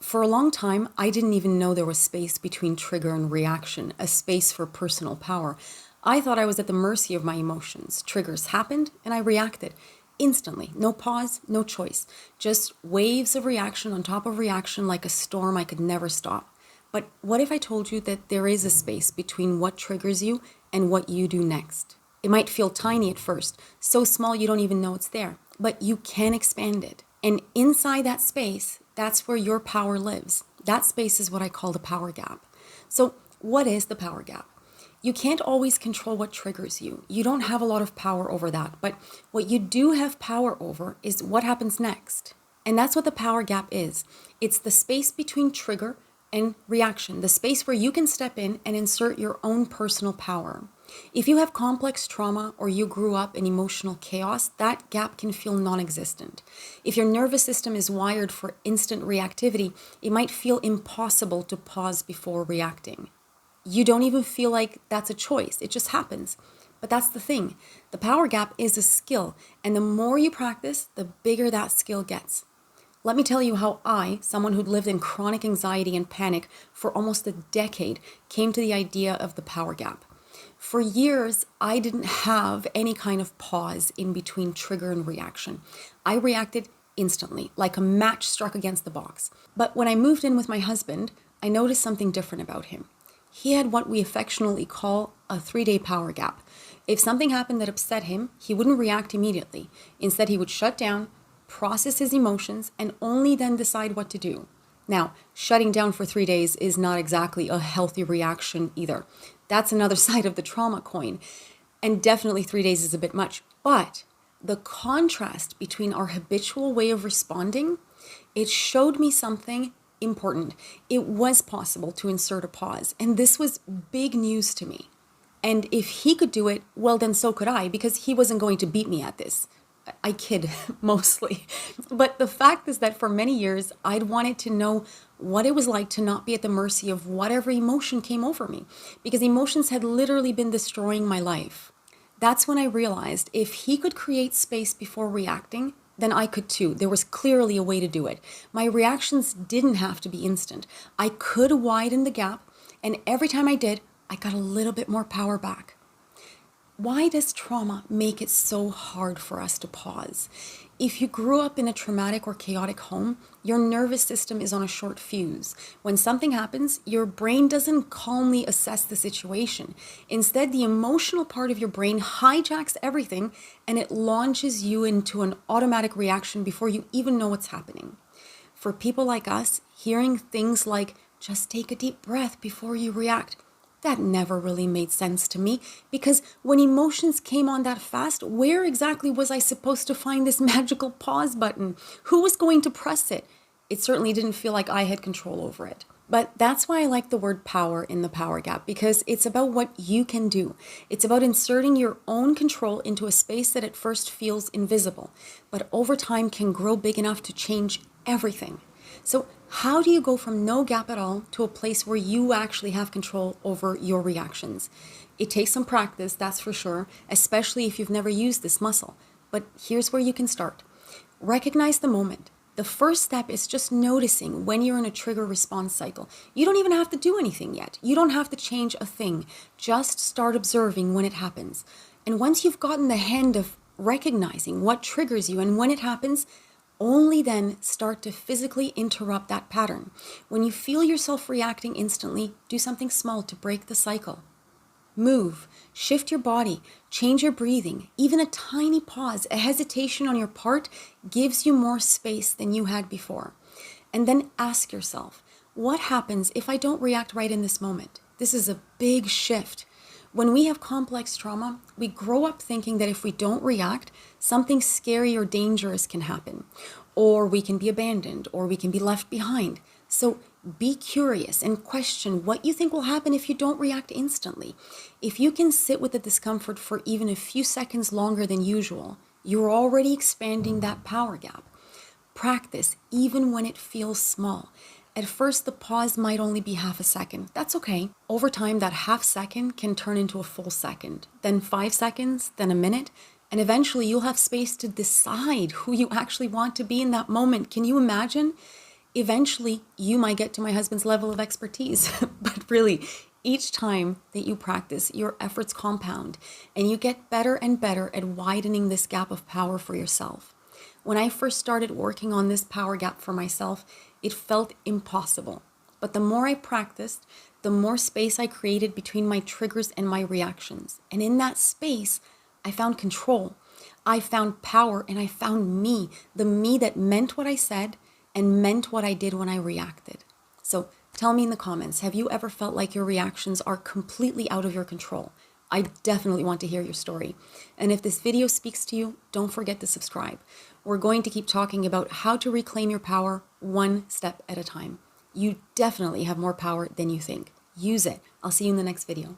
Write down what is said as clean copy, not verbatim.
For a long time, I didn't even know there was space between trigger and reaction, a space for personal power. I thought I was at the mercy of my emotions. Triggers happened and I reacted instantly. No pause, no choice. Just waves of reaction on top of reaction like a storm I could never stop. But what if I told you that there is a space between what triggers you and what you do next? It might feel tiny at first, so small you don't even know it's there, but you can expand it. And inside that space, that's where your power lives. That space is what I call the power gap. So, what is the power gap? You can't always control what triggers you. You don't have a lot of power over that. But what you do have power over is what happens next. And that's what the power gap is. It's the space between trigger and reaction, the space where you can step in and insert your own personal power. If you have complex trauma or you grew up in emotional chaos, that gap can feel non-existent. If your nervous system is wired for instant reactivity, it might feel impossible to pause before reacting. You don't even feel like that's a choice. It just happens. But that's the thing. The power gap is a skill, and the more you practice, the bigger that skill gets. Let me tell you how I, someone who'd lived in chronic anxiety and panic for almost a decade, came to the idea of the power gap. For years, I didn't have any kind of pause in between trigger and reaction. I reacted instantly, like a match struck against the box. But when I moved in with my husband, I noticed something different about him. He had what we affectionately call a 3-day power gap. If something happened that upset him, he wouldn't react immediately. Instead, he would shut down, process his emotions, and only then decide what to do. Now, shutting down for 3 days is not exactly a healthy reaction either. That's another side of the trauma coin. And definitely 3 days is a bit much. But the contrast between our habitual way of responding, it showed me something important. It was possible to insert a pause. And this was big news to me. And if he could do it, well, then so could I, because he wasn't going to beat me at this. I kid, mostly. But the fact is that for many years, I'd wanted to know what it was like to not be at the mercy of whatever emotion came over me, because emotions had literally been destroying my life. That's when I realized if he could create space before reacting, then I could too. There was clearly a way to do it. My reactions didn't have to be instant. I could widen the gap, and every time I did, I got a little bit more power back. Why does trauma make it so hard for us to pause? If you grew up in a traumatic or chaotic home, your nervous system is on a short fuse. When something happens, your brain doesn't calmly assess the situation. Instead, the emotional part of your brain hijacks everything and it launches you into an automatic reaction before you even know what's happening. For people like us, hearing things like, just take a deep breath before you react, that never really made sense to me, because when emotions came on that fast, where exactly was I supposed to find this magical pause button? Who was going to press it? It certainly didn't feel like I had control over it. But that's why I like the word power in the power gap, because it's about what you can do. It's about inserting your own control into a space that at first feels invisible, but over time can grow big enough to change everything. So how do you go from no gap at all to a place where you actually have control over your reactions? It takes some practice, that's for sure, especially if you've never used this muscle. But here's where you can start. Recognize the moment. The first step is just noticing when you're in a trigger response cycle. You don't even have to do anything yet. You don't have to change a thing. Just start observing when it happens. And once you've gotten the hang of recognizing what triggers you and when it happens, only then start to physically interrupt that pattern. When you feel yourself reacting instantly, do something small to break the cycle. Move, shift your body, change your breathing. Even a tiny pause, a hesitation on your part gives you more space than you had before. And then ask yourself, what happens if I don't react right in this moment? This is a big shift. When we have complex trauma, we grow up thinking that if we don't react, something scary or dangerous can happen, or we can be abandoned, or we can be left behind. So be curious and question what you think will happen if you don't react instantly. If you can sit with the discomfort for even a few seconds longer than usual, you're already expanding that power gap. Practice even when it feels small. At first, the pause might only be half a second. That's okay. Over time, that half second can turn into a full second, then 5 seconds, then a minute, and eventually you'll have space to decide who you actually want to be in that moment. Can you imagine? Eventually, you might get to my husband's level of expertise. But really, each time that you practice, your efforts compound and you get better and better at widening this gap of power for yourself. When I first started working on this power gap for myself, it felt impossible. But the more I practiced, the more space I created between my triggers and my reactions. And in that space, I found control. I found power, and I found me, the me that meant what I said and meant what I did when I reacted. So tell me in the comments, have you ever felt like your reactions are completely out of your control? I definitely want to hear your story. And if this video speaks to you, don't forget to subscribe. We're going to keep talking about how to reclaim your power one step at a time. You definitely have more power than you think. Use it. I'll see you in the next video.